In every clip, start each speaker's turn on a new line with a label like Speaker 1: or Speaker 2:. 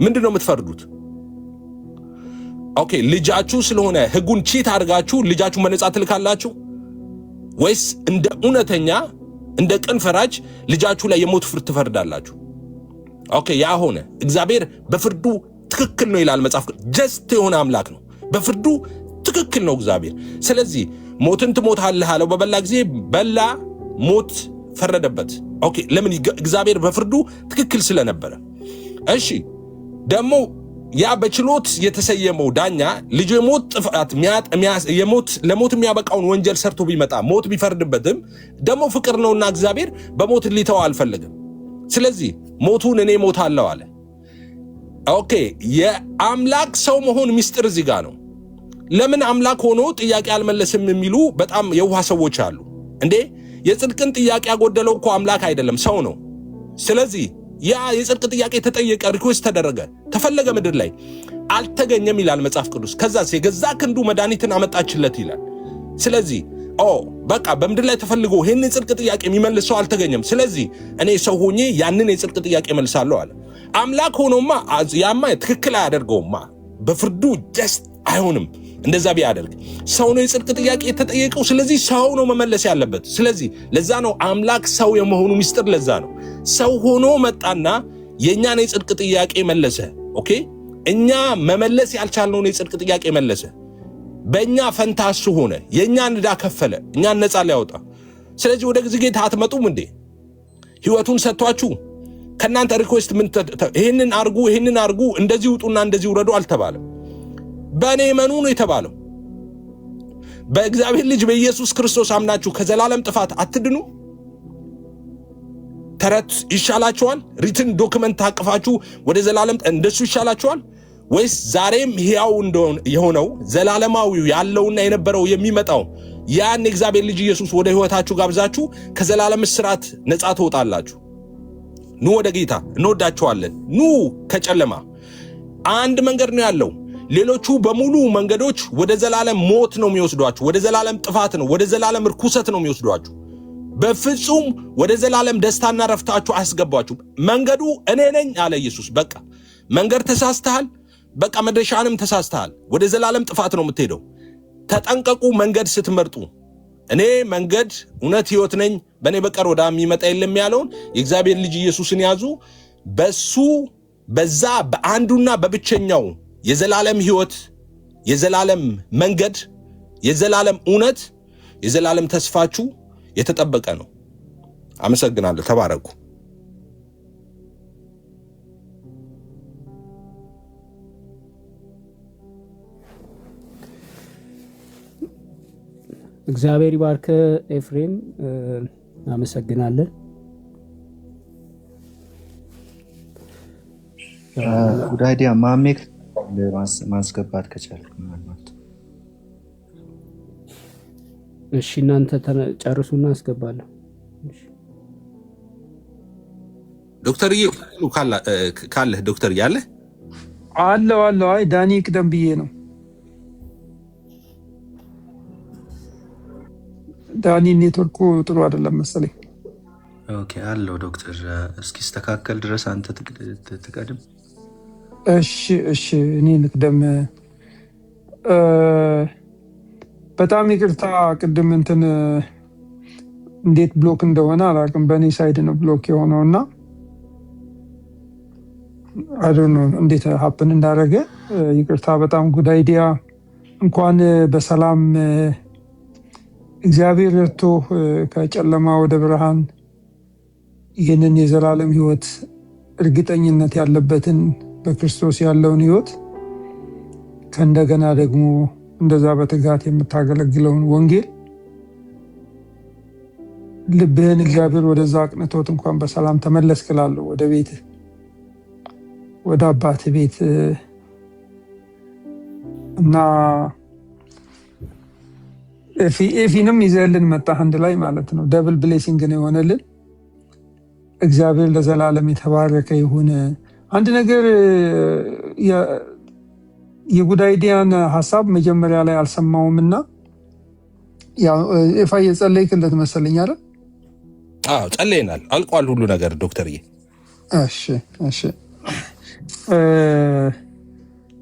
Speaker 1: ምንድነው የምትፈርዱት? ኦኬ ልጃችሁ ስለሆነ ህጉን ቺት አድርጋችሁ ልጃችሁ መነጻ ትልካላችሁ ወይስ እንደ እውነተኛ እንደ ቅን ፈራጅ ልጃችሁ ላይ የሞት ፍርድ ትፈርዳላችሁ? ኦኬ ያ ሆነ። እግዚአብሔር በፍርዱ ትክክል ነው ይላል መጽሐፍ። ጀስት የሆነ አምላክ ነው፣ በፍርዱ ትክክል ነው እግዚአብሔር። ስለዚህ ሞትን ትሞታለህ አለው። በበላ ጊዜ በላ፣ ሞት ፈረደበት። ኦኬ ለምን? እግዚአብሔር በፍርዱ ትክክል ስለነበረ። እሺ ደግሞ ያ በችሎት የተሰየመው ዳኛ ልጁ የሞት ጥፋት ለሞት የሚያበቃውን ወንጀል ሰርቶ ቢመጣ ሞት ቢፈርድበትም ደግሞ ፍቅር ነውና እግዚአብሔር በሞት ሊተው አልፈለገም። ስለዚህ ሞቱን እኔ ሞታለሁ አለ። ኦኬ የአምላክ ሰው መሆን ሚስጥር እዚህ ጋር ነው። ለምን አምላክ ሆኖ ጥያቄ አልመለስም የሚሉ በጣም የዋህ ሰዎች አሉ። እንዴ የጽድቅን ጥያቄ ያጎደለው እኮ አምላክ አይደለም ሰው ነው። ስለዚህ ያ የጽድቅ ጥያቄ ተጠየቀ፣ ሪኩዌስት ተደረገ፣ ተፈለገ፣ ምድር ላይ አልተገኘም ይላል መጽሐፍ ቅዱስ። ከዛስ የገዛ ክንዱ መድኃኒትን አመጣችለት ይላል። ስለዚህ በቃ በምድር ላይ ተፈልጎ ይህን የጽድቅ ጥያቄ የሚመልስ ሰው አልተገኘም። ስለዚህ እኔ ሰው ሆኜ ያንን የጽድቅ ጥያቄ መልሳለሁ አለ። አምላክ ሆኖማ ያማ ትክክል አያደርገውማ፣ በፍርዱ ጀስት አይሆንም። እንደዛ ቢያደርግ ሰው ነው የጽድቅ ጥያቄ የተጠየቀው። ስለዚህ ሰው ነው መመለስ ያለበት። ስለዚህ ለዛ ነው አምላክ ሰው የመሆኑ ሚስጥር። ለዛ ነው ሰው ሆኖ መጣና የእኛን የጽድቅ ጥያቄ መለሰ። ኦኬ እኛ መመለስ ያልቻልነውን የጽድቅ ጥያቄ መለሰ። በእኛ ፈንታ እሱ ሆነ፣ የእኛን ዕዳ ከፈለ፣ እኛን ነፃ ሊያወጣ። ስለዚህ ወደ ጌታ አትመጡም እንዴ? ህይወቱን ሰጥቷችሁ ከእናንተ ሪኩዌስት ምን ይህንን አርጉ፣ እንደዚህ ውጡና እንደዚህ ውረዱ አልተባለም። በእኔ እመኑ ነው የተባለው። በእግዚአብሔር ልጅ በኢየሱስ ክርስቶስ አምናችሁ ከዘላለም ጥፋት አትድኑ። ተረት ይሻላችኋል? ሪትን ዶክመንት ታቅፋችሁ ወደ ዘላለም እንደሱ ይሻላችኋል? ወይስ ዛሬም ሕያው የሆነው ዘላለማዊው ያለውና የነበረው የሚመጣው ያን የእግዚአብሔር ልጅ ኢየሱስ ወደ ህይወታችሁ ጋብዛችሁ ከዘላለም እስራት ነፃ ትወጣላችሁ? ኑ ወደ ጌታ፣ እንወዳችኋለን። ኑ ከጨለማ አንድ መንገድ ነው ያለው። ሌሎቹ በሙሉ መንገዶች ወደ ዘላለም ሞት ነው የሚወስዷችሁ፣ ወደ ዘላለም ጥፋት ነው፣ ወደ ዘላለም ርኩሰት ነው የሚወስዷችሁ። በፍጹም ወደ ዘላለም ደስታና ረፍታችሁ አያስገቧችሁ። መንገዱ እኔ ነኝ አለ ኢየሱስ። በቃ መንገድ ተሳስተሃል፣ በቃ መድረሻንም ተሳስተሃል። ወደ ዘላለም ጥፋት ነው የምትሄደው። ተጠንቀቁ መንገድ ስትመርጡ። እኔ መንገድ እውነት ህይወት ነኝ፣ በእኔ በቀር ወደ የሚመጣ የለም ያለውን የእግዚአብሔር ልጅ ኢየሱስን ያዙ። በሱ በዛ በአንዱና በብቸኛው የዘላለም ህይወት፣ የዘላለም መንገድ፣ የዘላለም እውነት፣ የዘላለም ተስፋችሁ የተጠበቀ ነው። አመሰግናለሁ። ተባረኩ።
Speaker 2: እግዚአብሔር ይባርክ ኤፍሬም፣ አመሰግናለን።
Speaker 3: ጉዳዲያ ማሜክ ማስገባት ከቻልክ ማለት
Speaker 2: እሺ፣ እናንተ ጨርሱና አስገባለሁ።
Speaker 1: ዶክተርዬ ካለ ዶክተር ያለ
Speaker 4: አለው። አይ ዳኒ ቅደም ብዬ ነው። ዳኒ ኔትወርኩ ጥሩ አይደለም መሰለኝ።
Speaker 3: ኦኬ አለው ዶክተር እስኪስተካከል ድረስ አንተ ትቀድም።
Speaker 4: እሺ እኔ ልቅደም። በጣም ይቅርታ ቅድም እንዴት ብሎክ እንደሆነ አላውቅም። በእኔ ሳይድ ነው ብሎክ የሆነው እና አይዶን ነው እንዴት ሀፕን እንዳደረገ ይቅርታ። በጣም ጉድ አይዲያ። እንኳን በሰላም እግዚአብሔር ረድቶ ከጨለማ ወደ ብርሃን ይህንን የዘላለም ህይወት እርግጠኝነት ያለበትን በክርስቶስ ያለውን ህይወት ከእንደገና ደግሞ እንደዛ በትጋት የምታገለግለውን ወንጌል ልብህን እግዚአብሔር ወደዛ አቅንቶት እንኳን በሰላም ተመለስ ክላለሁ ወደ ቤት ወደ አባት ቤት እና ኤፊንም ይዘልን መጣ አንድ ላይ ማለት ነው። ደብል ብሌሲንግ ነው የሆነልን። እግዚአብሔር ለዘላለም የተባረከ ይሁን። አንድ ነገር የጉዳይዲያን ሐሳብ መጀመሪያ ላይ አልሰማውምና ያው ኤፋ የጸለይክለት መሰለኝ አይደል?
Speaker 1: ጸለይናል። አልቋል ሁሉ ነገር ዶክተርዬ።
Speaker 4: እሺ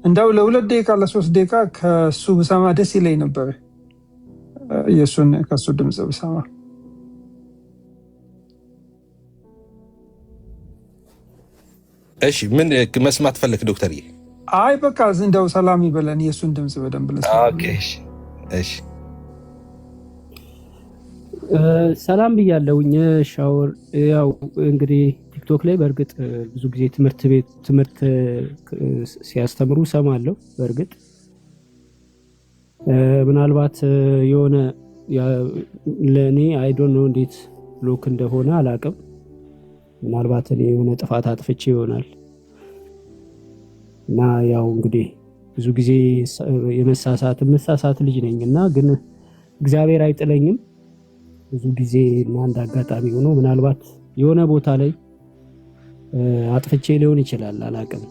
Speaker 4: እንዳው ለ2 ደቂቃ ለ3 ደቂቃ ከሱ ብሰማ ደስ ይለኝ ነበር። የሱን ከሱ ድምጽ ብሰማ።
Speaker 1: እሺ ምን መስማት ፈልክ ዶክተርዬ?
Speaker 4: አይ በቃ እንደው ሰላም ይበለን የሱን ድምጽ በደንብ ለሰማ።
Speaker 1: ኦኬ እሺ
Speaker 2: ሰላም ብያለሁኝ። ሻወር ያው እንግዲህ ቲክቶክ ላይ በእርግጥ ብዙ ጊዜ ትምህርት ሲያስተምሩ ሰማለሁ። በእርግጥ ምናልባት የሆነ ለእኔ አይ ዶንት ኖ እንዴት ብሎክ እንደሆነ አላውቅም። ምናልባት እኔ የሆነ ጥፋት አጥፍቼ ይሆናል እና ያው እንግዲህ ብዙ ጊዜ የመሳሳት ልጅ ነኝ እና ግን እግዚአብሔር አይጥለኝም። ብዙ ጊዜ እና አንድ አጋጣሚ ሆኖ ምናልባት የሆነ ቦታ ላይ አጥፍቼ ሊሆን ይችላል፣ አላውቅም።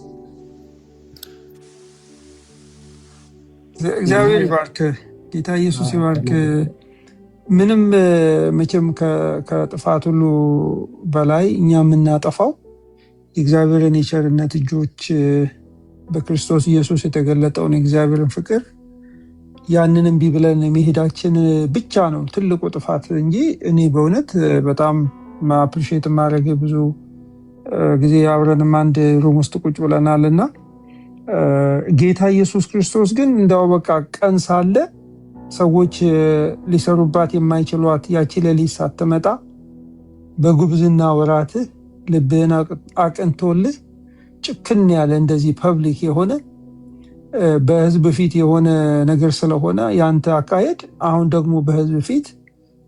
Speaker 4: እግዚአብሔር ይባርክ፣ ጌታ ኢየሱስ ይባርክ። ምንም መቼም ከጥፋት ሁሉ በላይ እኛ የምናጠፋው የእግዚአብሔርን የቸርነት እጆች በክርስቶስ ኢየሱስ የተገለጠውን የእግዚአብሔርን ፍቅር ያንን እምቢ ብለን መሄዳችን ብቻ ነው ትልቁ ጥፋት እንጂ እኔ በእውነት በጣም አፕሪሺየት ማድረግ ብዙ ጊዜ አብረንም አንድ ሩም ውስጥ ቁጭ ብለናልና ጌታ ኢየሱስ ክርስቶስ ግን እንዳው በቃ ቀን ሳለ ሰዎች ሊሰሩባት የማይችሏት ያቺ ሌሊት ሳትመጣ በጉብዝና ወራትህ ልብህን አቅንቶልህ ጭክን ያለ እንደዚህ ፐብሊክ የሆነ በህዝብ ፊት የሆነ ነገር ስለሆነ ያንተ አካሄድ አሁን ደግሞ በህዝብ ፊት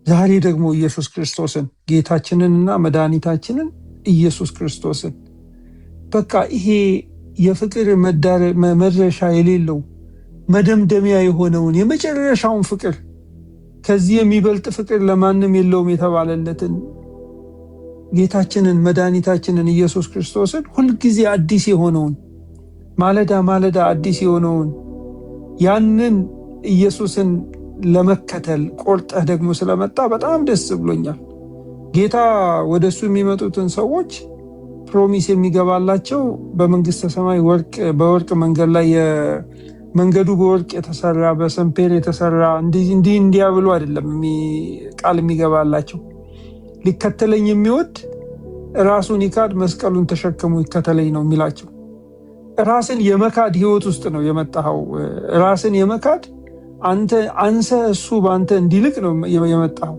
Speaker 4: ዛሬ ደግሞ ኢየሱስ ክርስቶስን ጌታችንንና መድኃኒታችንን ኢየሱስ ክርስቶስን በቃ ይሄ የፍቅር መድረሻ የሌለው መደምደሚያ የሆነውን የመጨረሻውን ፍቅር ከዚህ የሚበልጥ ፍቅር ለማንም የለውም የተባለለትን ጌታችንን መድኃኒታችንን ኢየሱስ ክርስቶስን ሁልጊዜ አዲስ የሆነውን ማለዳ ማለዳ አዲስ የሆነውን ያንን ኢየሱስን ለመከተል ቆርጠህ ደግሞ ስለመጣ በጣም ደስ ብሎኛል። ጌታ ወደሱ የሚመጡትን ሰዎች ፕሮሚስ የሚገባላቸው በመንግስተ ሰማይ በወርቅ መንገድ ላይ መንገዱ በወርቅ የተሰራ በሰምፔር የተሰራ እንዲያ ብሎ አይደለም ቃል የሚገባላቸው። ሊከተለኝ የሚወድ ራሱን ይካድ መስቀሉን ተሸክሞ ይከተለኝ ነው የሚላቸው። ራስን የመካድ ህይወት ውስጥ ነው የመጣው። ራስን የመካድ አንተ እሱ በአንተ እንዲልቅ ነው የመጣው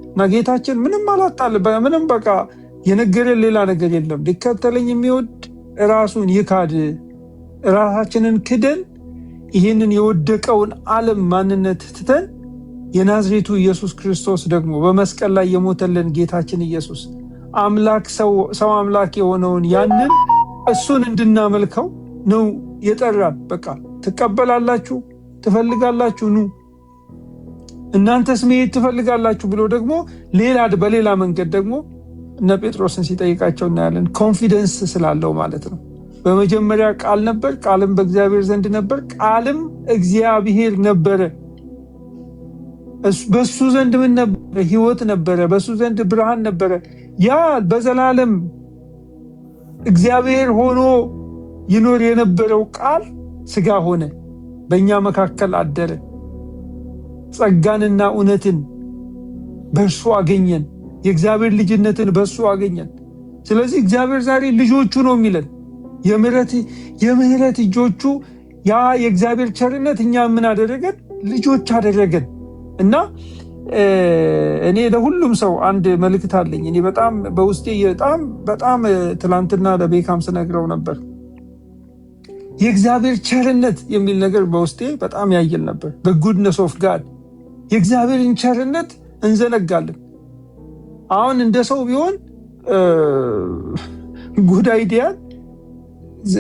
Speaker 4: እና ጌታችን ምንም አላጣል ምንም በቃ የነገረን ሌላ ነገር የለም። ሊከተለኝ የሚወድ ራሱን ይካድ። ራሳችንን ክደን ይህንን የወደቀውን ዓለም ማንነት ትተን የናዝሬቱ ኢየሱስ ክርስቶስ ደግሞ በመስቀል ላይ የሞተልን ጌታችን ኢየሱስ አምላክ ሰው አምላክ የሆነውን ያንን እሱን እንድናመልከው ነው የጠራን። በቃ ትቀበላላችሁ፣ ትፈልጋላችሁ፣ ኑ እናንተስ መሄድ ትፈልጋላችሁ ብሎ ደግሞ በሌላ መንገድ ደግሞ እነ ጴጥሮስን ሲጠይቃቸው እናያለን። ኮንፊደንስ ስላለው ማለት ነው። በመጀመሪያ ቃል ነበር፣ ቃልም በእግዚአብሔር ዘንድ ነበር፣ ቃልም እግዚአብሔር ነበረ። በሱ ዘንድ ምን ነበረ? ህይወት ነበረ። በሱ ዘንድ ብርሃን ነበረ። ያ በዘላለም እግዚአብሔር ሆኖ ይኖር የነበረው ቃል ስጋ ሆነ፣ በእኛ መካከል አደረ። ጸጋንና እውነትን በእርሱ አገኘን። የእግዚአብሔር ልጅነትን በእሱ አገኘን። ስለዚህ እግዚአብሔር ዛሬ ልጆቹ ነው የሚለን። የምህረት እጆቹ ያ የእግዚአብሔር ቸርነት እኛ ምን አደረገን? ልጆች አደረገን። እና እኔ ለሁሉም ሰው አንድ መልእክት አለኝ። እኔ በጣም በውስጤ በጣም ትላንትና ለቤካም ስነግረው ነበር። የእግዚአብሔር ቸርነት የሚል ነገር በውስጤ በጣም ያየል ነበር። በጉድነስ ኦፍ ጋድ የእግዚአብሔርን ቸርነት እንዘነጋለን። አሁን እንደ ሰው ቢሆን ጉድ አይዲያን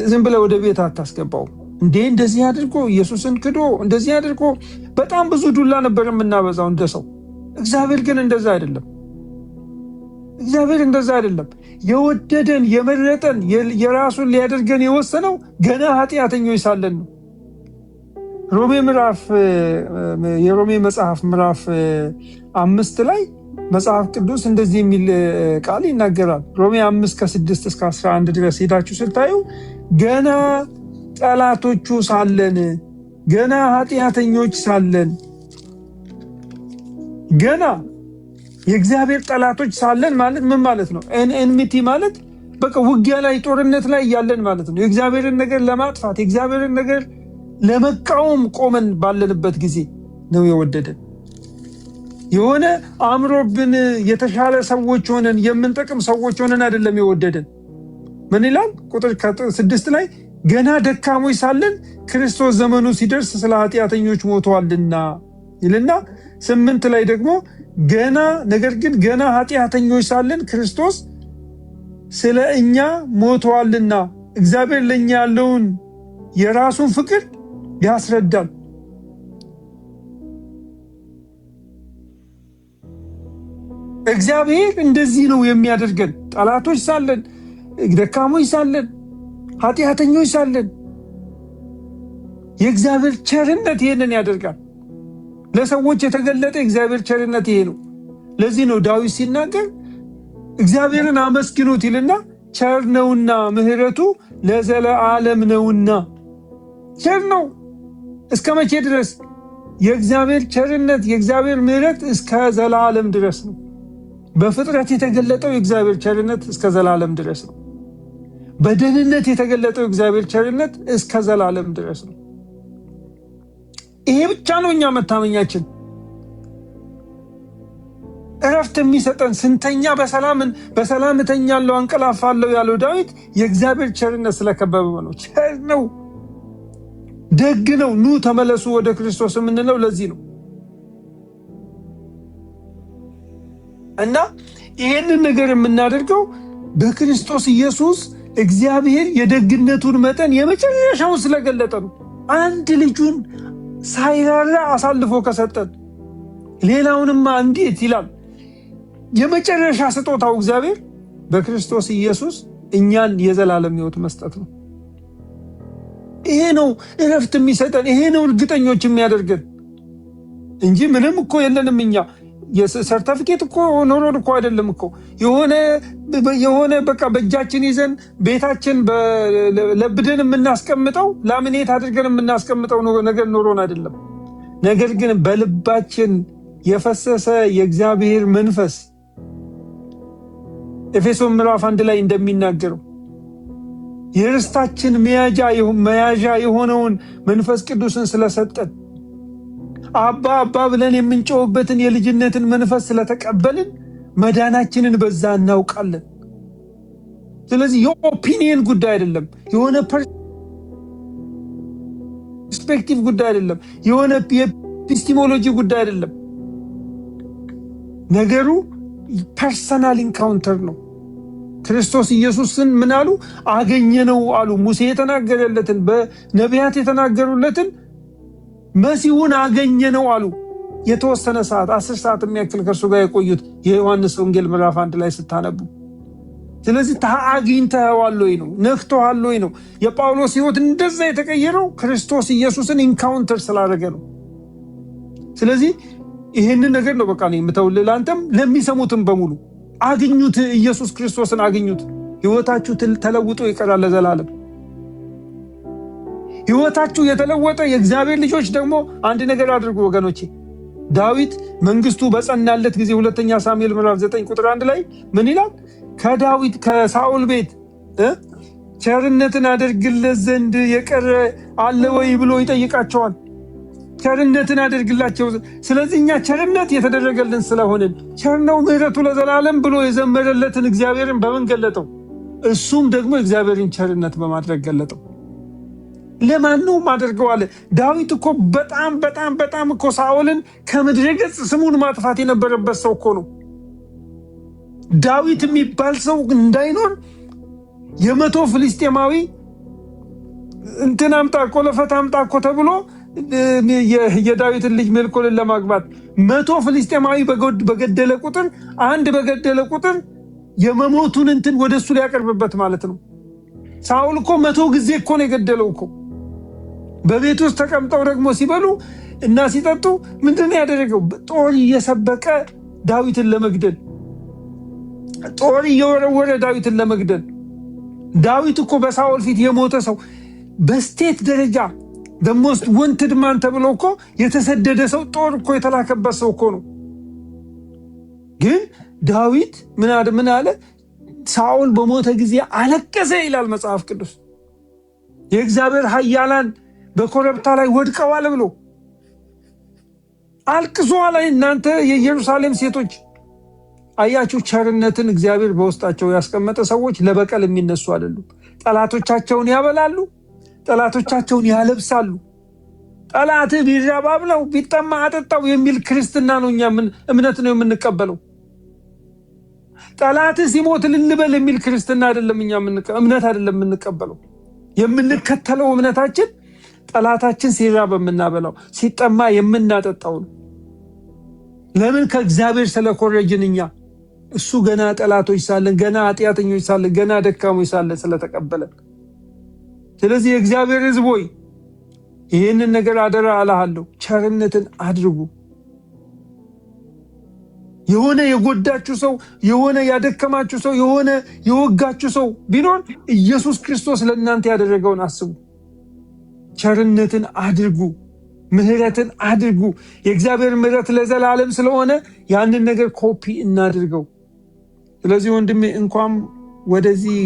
Speaker 4: ዝም ብለህ ወደ ቤት አታስገባው። እንደዚህ አድርጎ ኢየሱስን ክዶ እንደዚህ አድርጎ በጣም ብዙ ዱላ ነበር የምናበዛው እንደ ሰው። እግዚአብሔር ግን እንደዛ አይደለም። እግዚአብሔር እንደዛ አይደለም። የወደደን የመረጠን የራሱን ሊያደርገን የወሰነው ገና ኃጢአተኞች ሳለን ነው። የሮሜ መጽሐፍ ምዕራፍ 5 ላይ መጽሐፍ ቅዱስ እንደዚህ የሚል ቃል ይናገራል። ሮሜ 5 ከ6 እስከ 11 ድረስ ሄዳችሁ ስታዩ ገና ጠላቶቹ ሳለን፣ ገና ኃጢአተኞች ሳለን፣ ገና የእግዚአብሔር ጠላቶች ሳለን ማለት ምን ማለት ነው? ኤንሚቲ ማለት በቃ ውጊያ ላይ ጦርነት ላይ ያለን ማለት ነው። የእግዚአብሔርን ነገር ለማጥፋት የእግዚአብሔርን ነገር ለመቃወም ቆመን ባለንበት ጊዜ ነው የወደደን። የሆነ አምሮብን የተሻለ ሰዎች ሆነን የምንጠቅም ሰዎች ሆነን አይደለም የወደደን። ምን ይላል ቁጥር 6 ላይ ገና ደካሞች ሳለን ክርስቶስ ዘመኑ ሲደርስ ስለ ኃጢአተኞች ሞቷልና ይልና 8 ላይ ደግሞ ነገር ግን ገና ኃጢአተኞች ሳለን ክርስቶስ ስለ እኛ ሞቷልና እግዚአብሔር ለኛ ያለውን የራሱን ፍቅር ያስረዳል። እግዚአብሔር እንደዚህ ነው የሚያደርገን። ጠላቶች ሳለን፣ ደካሞች ሳለን፣ ኃጢአተኞች ሳለን የእግዚአብሔር ቸርነት ይሄንን ያደርጋል። ለሰዎች የተገለጠ እግዚአብሔር ቸርነት ይሄ ነው። ለዚህ ነው ዳዊት ሲናገር እግዚአብሔርን አመስግኑት ይልና ቸር ነውና ምሕረቱ ለዘለዓለም ነውና። ቸር ነው እስከ መቼ ድረስ? የእግዚአብሔር ቸርነት የእግዚአብሔር ምሕረት እስከ ዘላለም ድረስ ነው። በፍጥረት የተገለጠው የእግዚአብሔር ቸርነት እስከ ዘላለም ድረስ ነው። በደህንነት የተገለጠው የእግዚአብሔር ቸርነት እስከ ዘላለም ድረስ ነው። ይሄ ብቻ ነው እኛ መታመኛችን። እረፍት የሚሰጠን ስንተኛ በሰላም እተኛለሁ አንቀላፋለሁ ያለው ዳዊት የእግዚአብሔር ቸርነት ስለከበበ ነው። ቸር ነው፣ ደግ ነው። ኑ ተመለሱ ወደ ክርስቶስ የምንለው ለዚህ ነው። እና ይሄንን ነገር የምናደርገው በክርስቶስ ኢየሱስ እግዚአብሔር የደግነቱን መጠን የመጨረሻውን ስለገለጠ ነው። አንድ ልጁን ሳይራራ አሳልፎ ከሰጠን ሌላውንማ እንዴት ይላል። የመጨረሻ ስጦታው እግዚአብሔር በክርስቶስ ኢየሱስ እኛን የዘላለም ሕይወት መስጠት ነው። ይሄ ነው እረፍት የሚሰጠን፣ ይሄ ነው እርግጠኞች የሚያደርገን እንጂ ምንም እኮ የለንም እኛ። የሰርተፊኬት እኮ ኖሮን እኮ አይደለም እኮ የሆነ በቃ በእጃችን ይዘን ቤታችን ለብደን የምናስቀምጠው ላሚኔት አድርገን የምናስቀምጠው ነገር ኖሮን አይደለም። ነገር ግን በልባችን የፈሰሰ የእግዚአብሔር መንፈስ ኤፌሶን ምዕራፍ 1 ላይ እንደሚናገረው የርስታችን መያዣ የሆነውን መንፈስ ቅዱስን ስለሰጠን አባ አባ ብለን የምንጮህበትን የልጅነትን መንፈስ ስለተቀበልን መዳናችንን በዛ እናውቃለን። ስለዚህ የኦፒኒየን ጉዳይ አይደለም፣ የሆነ ፐርስፔክቲቭ ጉዳይ አይደለም፣ የሆነ የኤፒስቲሞሎጂ ጉዳይ አይደለም። ነገሩ ፐርሰናል ኢንካውንተር ነው። ክርስቶስ ኢየሱስን ምን አሉ? አገኘነው አሉ። ሙሴ የተናገረለትን በነቢያት የተናገሩለትን መሲሁን አገኘነው አሉ። የተወሰነ ሰዓት 10 ሰዓት የሚያክል ከእርሱ ጋር የቆዩት የዮሐንስ ወንጌል ምዕራፍ 1 ላይ ስታነቡ። ስለዚህ አግኝተኸዋል ወይ ነው፣ ነክቶሃል ወይ ነው። የጳውሎስ ሕይወት እንደዛ የተቀየረው ክርስቶስ ኢየሱስን ኢንካውንተር ስላደረገ ነው። ስለዚህ ይህንን ነገር ነው በቃ ነው የምተውልህ ለአንተም ለሚሰሙትም በሙሉ አግኙት። ኢየሱስ ክርስቶስን አግኙት። ሕይወታችሁ ተለውጦ ይቀራል ለዘላለም። ሕይወታችሁ የተለወጠ የእግዚአብሔር ልጆች ደግሞ አንድ ነገር አድርጉ ወገኖቼ። ዳዊት መንግስቱ በጸናለት ጊዜ 2 ሳሙኤል ምዕራፍ 9 ቁጥር 1 ላይ ምን ይላል? ከሳኦል ቤት ቸርነትን አደርግለት ዘንድ የቀረ አለ ወይ ብሎ ይጠይቃቸዋል። ቸርነትን አደርግላቸው። ስለዚህ እኛ ቸርነት የተደረገልን ስለሆንን ቸር ነው ምሕረቱ ለዘላለም ብሎ የዘመረለትን እግዚአብሔርን በምን ገለጠው? እሱም ደግሞ እግዚአብሔርን ቸርነት በማድረግ ገለጠው። ለማንም አድርገዋል። ዳዊት እኮ በጣም በጣም በጣም እኮ ሳኦልን ከምድረ ገጽ ስሙን ማጥፋት የነበረበት ሰው እኮ ነው። ዳዊት የሚባል ሰው እንዳይኖር 100 ፍልስጤማዊ እንትን አምጣ ቆለፈት አምጣ እኮ ተብሎ የዳዊትን ልጅ ሜልኮልን ለማግባት 100 ፍልስጤማዊ በገደለ ቁጥር የመሞቱን እንትን ወደሱ ሊያቀርብበት ማለት ነው። ሳኦል እኮ 100 ጊዜ እኮ ነው የገደለው እኮ። በቤት ውስጥ ተቀምጠው ደግሞ ሲበሉ እና ሲጠጡ ምንድነው ያደረገው? ጦር እየሰበቀ ዳዊትን ለመግደል፣ ጦር እየወረወረ ዳዊትን ለመግደል። ዳዊት እኮ በሳኦል ፊት የሞተ ሰው በስቴት ደረጃ ደሞስት ወንትድ ማን ተብሎ እኮ የተሰደደ ሰው ጦር እኮ የተላከበት ሰው እኮ ነው። ግን ዳዊት ምን አለ? ሳኦል በሞተ ጊዜ አለቀሰ ይላል መጽሐፍ ቅዱስ። የእግዚአብሔር ኃያላን በኮረብታ ላይ ወድቀዋል ብሎ አልቅሷል። እናንተ የኢየሩሳሌም ሴቶች አያችሁ፣ ቸርነትን እግዚአብሔር በውስጣቸው ያስቀመጠ ሰዎች ለበቀል የሚነሱ አይደሉም። ጠላቶቻቸውን ያበላሉ፣ ጠላቶቻቸውን ያለብሳሉ። ጠላት ቢራብ አብላው ቢጠማ አጠጣው የሚል ክርስትና ነው እኛ እምነት ነው የምንቀበለው። ጠላት ሲሞት ልልበል የሚል ክርስትና አይደለም እኛ እምነት አይደለም የምንቀበለው። የምንከተለው እምነታችን ጠላታችን ሲራብ የምናበላው ሲጠማ የምናጠጣው ነው። ለምን? ከእግዚአብሔር ስለኮረጅን እኛ እሱ ገና ጠላቶች ሳለን፣ ገና ኃጢአተኞች ሳለን፣ ገና ደካሞች ሳለን ስለተቀበለን። ስለዚህ የእግዚአብሔር ሕዝብ ሆይ ይህንን ነገር አደራ አላሃለሁ፣ ቸርነትን አድርጉ። የሆነ የጎዳችሁ ሰው፣ የሆነ ያደከማችሁ ሰው፣ የሆነ የወጋችሁ ሰው ቢኖር ኢየሱስ ክርስቶስ ለእናንተ ያደረገውን አስቡ። ቸርነትን አድርጉ፣ ምህረትን አድርጉ። የእግዚአብሔር ምህረት ለዘላለም ስለሆነ ያንን ነገር ኮፒ እናድርገው። ስለዚህ ወንድሜ እንኳን ወደዚህ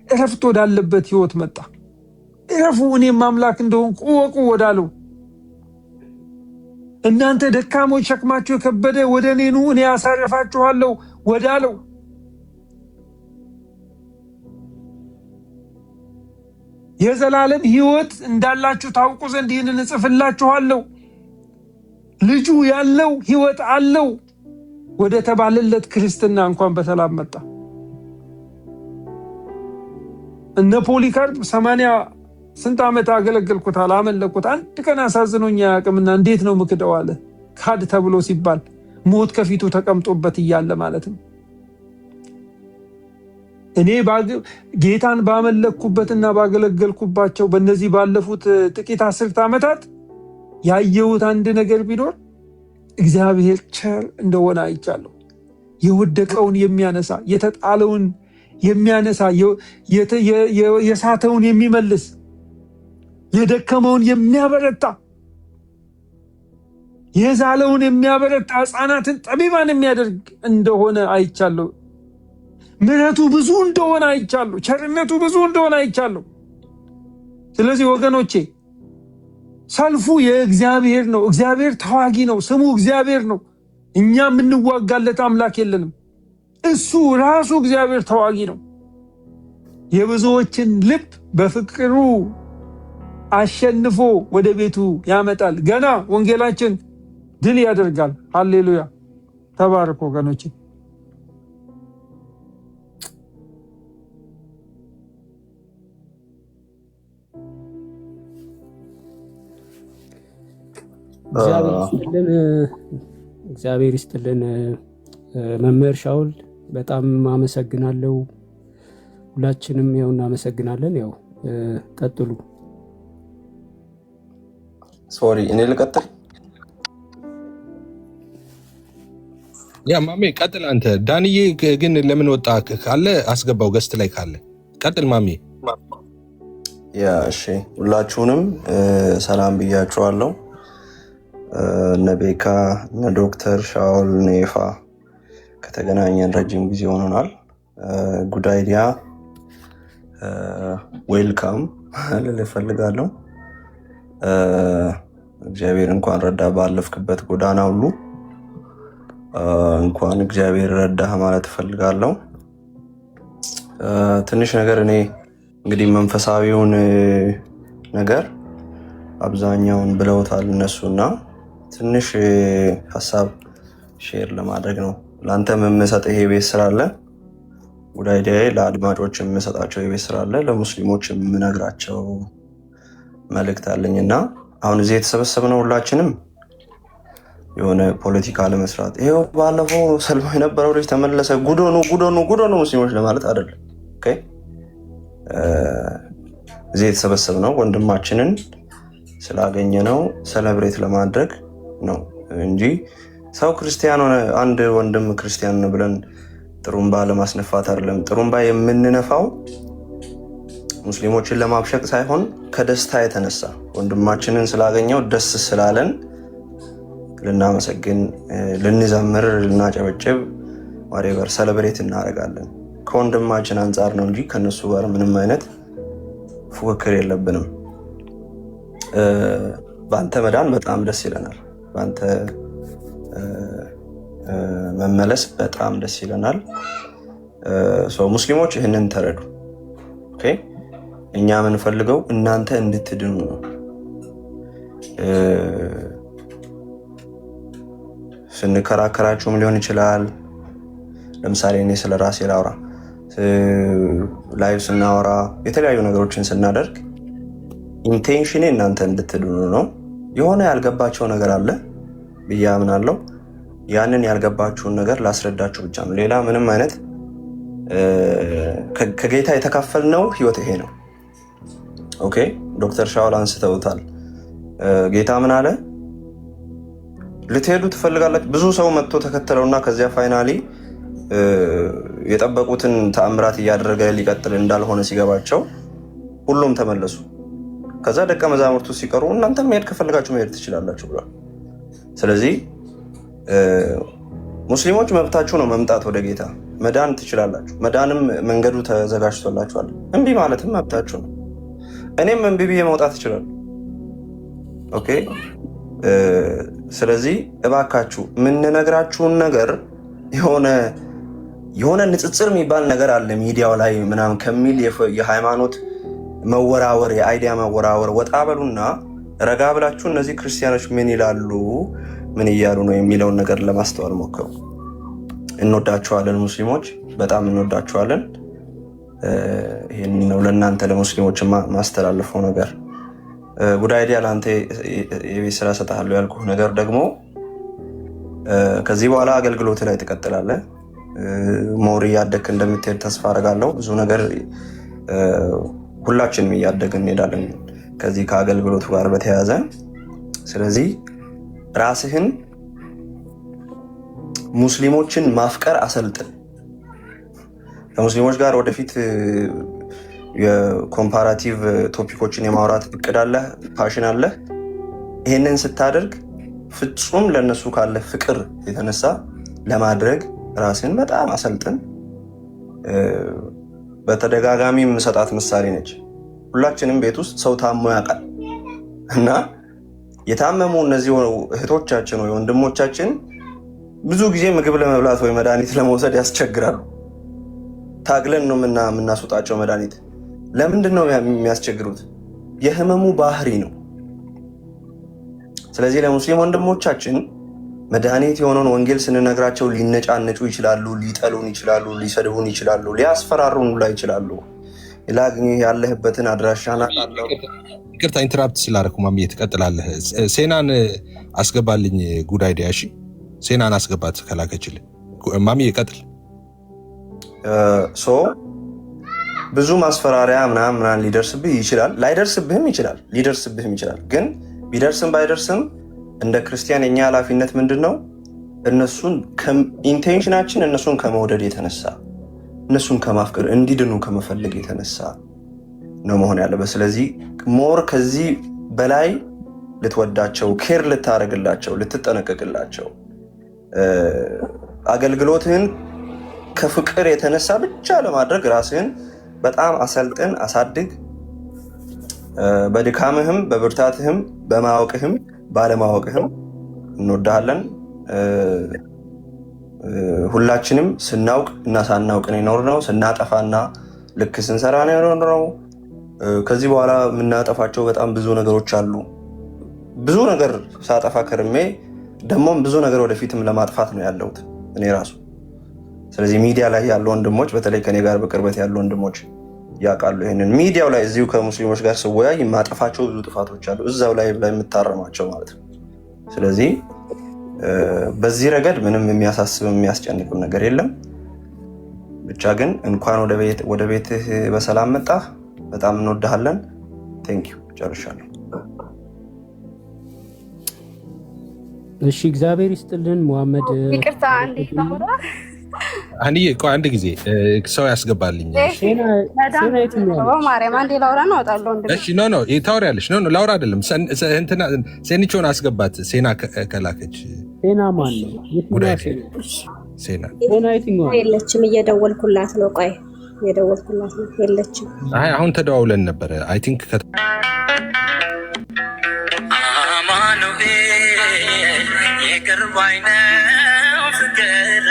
Speaker 4: እረፍት ወዳለበት ህይወት መጣ። እረፉ፣ እኔም አምላክ እንደሆንኩ እወቁ ወዳለው፣ እናንተ ደካሞች ሸክማችሁ የከበደ ወደ እኔ ኑ እኔ ያሳርፋችኋለሁ ወዳለው፣ የዘላለም ህይወት እንዳላችሁ ታውቁ ዘንድ ይህንን እጽፍላችኋለሁ። ልጁ ያለው ህይወት አለው ወደ ተባለለት ክርስትና እንኳን በሰላም መጣ። እነ ፖሊካርፕ 80 ስንት ዓመት አገለገልኩት አላመለኩት፣ አንድ ቀን አሳዝኖኝ አያውቅምና እንዴት ነው ምክደው አለ። ካድ ተብሎ ሲባል ሞት ከፊቱ ተቀምጦበት እያለ ማለት ነው። እኔ ጌታን ባመለኩበትና ባገለገልኩባቸው በእነዚህ ባለፉት ጥቂት 10 ዓመታት ያየሁት አንድ ነገር ቢኖር እግዚአብሔር ቸር እንደሆነ አይቻለሁ። የወደቀውን የሚያነሳ፣ የተጣለውን የሚያነሳ፣ የሳተውን የሚመልስ፣ የደከመውን የሚያበረታ፣ የዛለውን የሚያበረታ፣ ሕፃናትን ጠቢባን የሚያደርግ እንደሆነ አይቻለሁ። ምሕረቱ ብዙ እንደሆነ አይቻለሁ። ቸርነቱ ብዙ እንደሆነ አይቻለሁ። ስለዚህ ወገኖቼ ሰልፉ የእግዚአብሔር ነው። እግዚአብሔር ተዋጊ ነው። ስሙ እግዚአብሔር ነው። እኛ የምንዋጋለት አምላክ የለንም። እሱ ራሱ እግዚአብሔር ተዋጊ ነው። የብዙዎችን ልብ በፍቅሩ አሸንፎ ወደ ቤቱ ያመጣል። ገና ወንጌላችን ድል ያደርጋል። ሃሌሉያ! ተባረክ ወገኖቼ።
Speaker 2: እግዚአብሔር ይስጥልን መምህር ሻውል፣ በጣም አመሰግናለሁ። ሁላችንም ያው እናመሰግናለን። ያው ቀጥሉ።
Speaker 5: ሶሪ እኔ ልቀጥል?
Speaker 1: ያ ማሜ ቀጥል አንተ። ዳንዬ ግን ለምን ወጣ ካለ አስገባው፣ ገስት ላይ ካለ ቀጥል ማሜ።
Speaker 5: ያ እሺ፣ ሁላችሁንም ሰላም ብያችኋለሁ። እነ ቤካ፣ እነ ዶክተር ሻውል፣ እነ ኤፋ ከተገናኘን ረጅም ጊዜ ሆኖናል። ጉድ አይዲያ ዌልካም ልል እፈልጋለሁ። እግዚአብሔር እንኳን ረዳ ባለፍክበት ጎዳና ሁሉ እንኳን እግዚአብሔር ረዳህ ማለት እፈልጋለሁ። ትንሽ ነገር እኔ እንግዲህ መንፈሳዊውን ነገር አብዛኛውን ብለውታል እነሱና ትንሽ ሀሳብ ሼር ለማድረግ ነው። ለአንተም የምሰጠው ይሄ ቤት ስራ አለ፣ ጉድ አይዲያ ለአድማጮች የምሰጣቸው የቤት ስራ አለ፣ ለሙስሊሞች የምነግራቸው መልእክት አለኝ እና አሁን እዚህ የተሰበሰብነው ሁላችንም የሆነ ፖለቲካ ለመስራት ይሄው ባለፈው ሰልፍ የነበረው ልጅ ተመለሰ ጉዶኑ ሙስሊሞች ለማለት አይደለም። ኦኬ እዚህ የተሰበሰብነው ወንድማችንን ስላገኘነው ሰለብሬት ለማድረግ ነው እንጂ ሰው ክርስቲያን ሆነ አንድ ወንድም ክርስቲያን ነው ብለን ጥሩምባ ለማስነፋት አይደለም። ጥሩምባ የምንነፋው ሙስሊሞችን ለማብሸቅ ሳይሆን ከደስታ የተነሳ ወንድማችንን ስላገኘው ደስ ስላለን ልናመሰግን፣ ልንዘምር፣ ልናጨበጭብ ዋሬቨር ሰለብሬት እናደርጋለን። ከወንድማችን አንጻር ነው እንጂ ከነሱ ጋር ምንም አይነት ፉክክር የለብንም። በአንተ መዳን በጣም ደስ ይለናል። በአንተ መመለስ በጣም ደስ ይለናል። ሙስሊሞች ይህንን ተረዱ። እኛ የምንፈልገው እናንተ እንድትድኑ ነው። ስንከራከራችሁም ሊሆን ይችላል። ለምሳሌ እኔ ስለ ራሴ ላውራ፣ ላይቭ ስናወራ፣ የተለያዩ ነገሮችን ስናደርግ ኢንቴንሽኔ እናንተ እንድትድኑ ነው። የሆነ ያልገባቸው ነገር አለ ብዬ አምናለሁ። ያንን ያልገባችሁን ነገር ላስረዳችሁ ብቻ ነው። ሌላ ምንም አይነት ከጌታ የተካፈልነው ህይወት ይሄ ነው። ኦኬ ዶክተር ሻውል አንስተውታል። ጌታ ምን አለ? ልትሄዱ ትፈልጋላችሁ? ብዙ ሰው መጥቶ ተከተለውና ከዚያ ፋይናሊ የጠበቁትን ተአምራት እያደረገ ሊቀጥል እንዳልሆነ ሲገባቸው ሁሉም ተመለሱ። ከዛ ደቀ መዛሙርቱ ሲቀሩ እናንተ መሄድ ከፈልጋችሁ መሄድ ትችላላችሁ ብሏል። ስለዚህ ሙስሊሞች መብታችሁ ነው መምጣት ወደ ጌታ፣ መዳን ትችላላችሁ። መዳንም መንገዱ ተዘጋጅቶላችኋል። እምቢ ማለትም መብታችሁ ነው። እኔም እምቢ ብዬ መውጣት እችላለሁ። ኦኬ። ስለዚህ እባካችሁ የምንነግራችሁን ነገር የሆነ ንጽጽር የሚባል ነገር አለ ሚዲያው ላይ ምናምን ከሚል የሃይማኖት መወራወር፣ የአይዲያ መወራወር ወጣ በሉና ረጋ ብላችሁ እነዚህ ክርስቲያኖች ምን ይላሉ፣ ምን እያሉ ነው የሚለውን ነገር ለማስተዋል ሞክሩ። እንወዳችኋለን ሙስሊሞች፣ በጣም እንወዳችኋለን። ይህን ነው ለእናንተ ለሙስሊሞች ማስተላለፈው ነገር። ጉድ አይዲያ ለአንተ የቤት ስራ ሰጥሃለሁ ያልኩህ ነገር ደግሞ ከዚህ በኋላ አገልግሎት ላይ ትቀጥላለህ። ሞር እያደግክ እንደምትሄድ ተስፋ አደርጋለሁ። ብዙ ነገር ሁላችንም እያደግን እንሄዳለን ከዚህ ከአገልግሎቱ ጋር በተያያዘ። ስለዚህ ራስህን ሙስሊሞችን ማፍቀር አሰልጥን። ከሙስሊሞች ጋር ወደፊት የኮምፓራቲቭ ቶፒኮችን የማውራት እቅድ አለህ፣ ፓሽን አለህ። ይህንን ስታደርግ ፍጹም ለነሱ ካለ ፍቅር የተነሳ ለማድረግ ራስን በጣም አሰልጥን። በተደጋጋሚ የምሰጣት ምሳሌ ነች። ሁላችንም ቤት ውስጥ ሰው ታሞ ያውቃል እና የታመሙ እነዚህ እህቶቻችን ወይ ወንድሞቻችን ብዙ ጊዜ ምግብ ለመብላት ወይ መድኃኒት ለመውሰድ ያስቸግራሉ። ታግለን ነው የምናስወጣቸው መድኃኒት። ለምንድን ነው የሚያስቸግሩት? የህመሙ ባህሪ ነው። ስለዚህ ለሙስሊም ወንድሞቻችን መድኃኒት የሆነውን ወንጌል ስንነግራቸው ሊነጫነጩ ይችላሉ፣ ሊጠሉን ይችላሉ፣ ሊሰድቡን ይችላሉ፣ ሊያስፈራሩን ላይ ይችላሉ። ላግኝ ያለህበትን አድራሻና አለው።
Speaker 1: ይቅርታ ኢንተራፕት ስላደረኩ ማሚዬ ትቀጥላለህ። ሴናን አስገባልኝ። ጉድ አይዲያ። እሺ ሴናን አስገባት ከላከችልህ። ማሚዬ ቀጥል።
Speaker 5: ብዙ ማስፈራሪያ ምናምን ሊደርስብህ ይችላል፣ ላይደርስብህም ይችላል፣ ሊደርስብህም ይችላል። ግን ቢደርስም ባይደርስም እንደ ክርስቲያን የኛ ኃላፊነት ምንድን ነው? ኢንቴንሽናችን እነሱን ከመውደድ የተነሳ እነሱን ከማፍቀር እንዲድኑ ከመፈለግ የተነሳ ነው መሆን ያለበት። ስለዚህ ሞር ከዚህ በላይ ልትወዳቸው፣ ኬር ልታደርግላቸው፣ ልትጠነቀቅላቸው፣ አገልግሎትህን ከፍቅር የተነሳ ብቻ ለማድረግ ራስህን በጣም አሰልጥን፣ አሳድግ። በድካምህም በብርታትህም በማወቅህም ባለማወቅህም እንወዳሃለን። ሁላችንም ስናውቅ እና ሳናውቅ ነው የኖርነው። ስናጠፋና ልክ ስንሰራ ነው የኖርነው። ከዚህ በኋላ የምናጠፋቸው በጣም ብዙ ነገሮች አሉ። ብዙ ነገር ሳጠፋ ከርሜ ደግሞም ብዙ ነገር ወደፊትም ለማጥፋት ነው ያለሁት እኔ ራሱ። ስለዚህ ሚዲያ ላይ ያሉ ወንድሞች፣ በተለይ ከኔ ጋር በቅርበት ያሉ ወንድሞች ያውቃሉ ይሄንን። ሚዲያው ላይ እዚሁ ከሙስሊሞች ጋር ስወያይ የማጠፋቸው ብዙ ጥፋቶች አሉ፣ እዛው ላይ የምታረማቸው ማለት ነው። ስለዚህ በዚህ ረገድ ምንም የሚያሳስብም የሚያስጨንቅም ነገር የለም። ብቻ ግን እንኳን ወደ ቤትህ በሰላም መጣህ። በጣም እንወድሃለን። ቴንኪው። ጨርሻለሁ።
Speaker 2: እሺ፣ እግዚአብሔር ይስጥልን። መሐመድ
Speaker 6: ይቅርታ እንዴት ነው?
Speaker 1: አንዬ ቆይ አንድ ጊዜ ሰው ያስገባልኝ።
Speaker 6: ማርያም አንዴ ላውራ ነው እወጣለሁ።
Speaker 1: እሺ ኖ ታወሪያለሽ። ኖ ላውራ አይደለም። እንትና ሴኒቾን አስገባት። ሴና ከላከች።
Speaker 2: ሴና ማን ነው?
Speaker 1: ሴና
Speaker 6: የለችም። እየደወልኩላት ነው። ቆይ እየደወልኩላት ነው። የለችም።
Speaker 1: አይ አሁን ተደዋውለን ነበረ። አይ ቲንክ
Speaker 7: አማኑኤል የቅርብ አይነው ፍቅር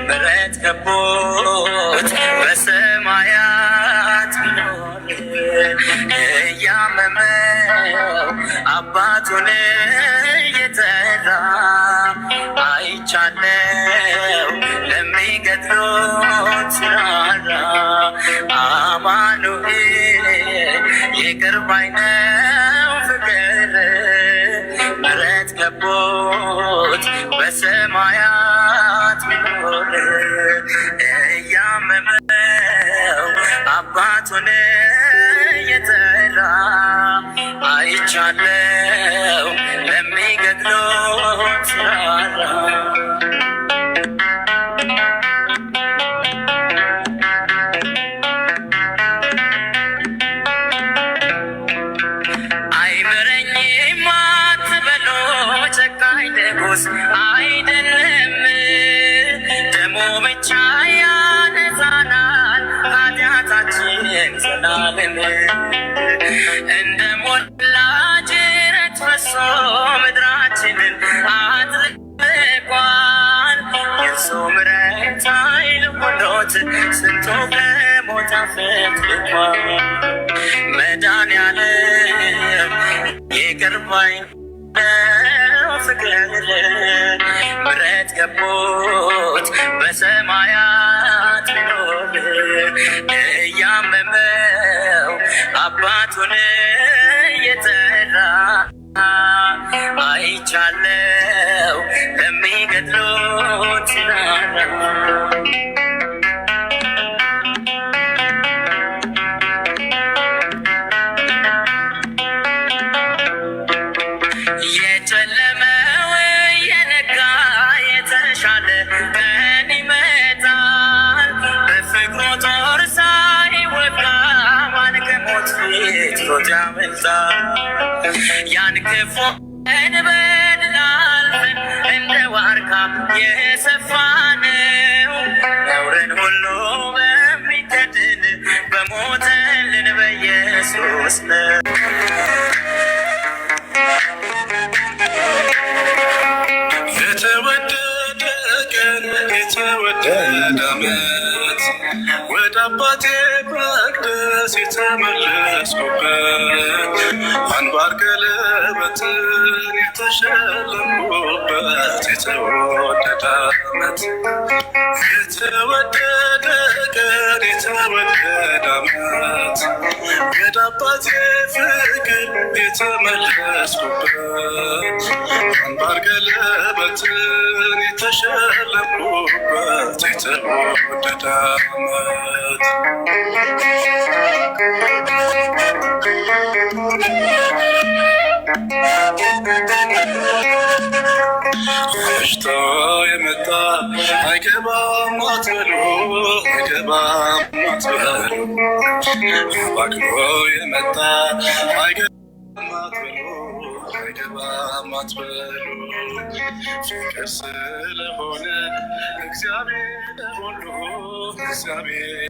Speaker 7: ምሕረት ከቦት በሰማያት ቢኖር እያመመው አባቱን እየጠራ አይቻለው ለሚገድሉት ሲራራ አማኑኤል የቅርብ አይነው ፍቅር ምሕረት ከቦት በሰማያት ቢኖር እያመመው አባቱን እየጠራ አይቻለው ለሚገድሉት ሲራራ አይምረኝም አትበሉ ጨካኝ ንጉሥ አይደለም፣ ደሙ ብቻ ያነጻናል ኃጢአታችን ዘላለም። እንደ ሞላ ጅረት ፈሶ ምድራችንን አጥልቋል። የእርሱ ምሕረት ኃይል ሆኖት ስንቱ ከሞት አፈትልቋል። መድኃኒዓለም ይቅር ባይ ነው ፍቅር ምሕረት ከቦት በሰማያት ቢኖር እያመመው አባቱን እየጠራ አይቻለው ለሚገድሉት ሲራራ የጨለመው የነጋ የተሻለ ቀን ይመጣል። በፍቅሩ ጦር ሳይወጋ ማን ከሞት ፊት ሮጥ ያመልጣል። ያን ክፉ ቀን በድል አልፈን እንደ ዋርካ የሰፋነው ነውርን ሁሉ በሚከድን በሞተልን በኢየሱስ ነው። የተወደደ ቀን የተወደደ ዓመት ወደ አባቴ መቅደስ የተመለስኩበት አንባር ቀለበትን የተሸለምኩበት የተወደደ ዓመት የተወደደ ቀን የተወደደ ዓመት ወደ አባቴ ፍቅር የተመለስኩበት አንባር ቀለበትን የተሸለምኩበት የተወደደ ዓመት መሽቶ የመጣ አይገባም አትበሉ አይገባም አትበሉ ባክኖ የመጣ አይገባም አትበሉ አይገባም አትበሉ ፍቅር ስለሆነ እግዚአብሔር ሁሉ እግዚአብሔር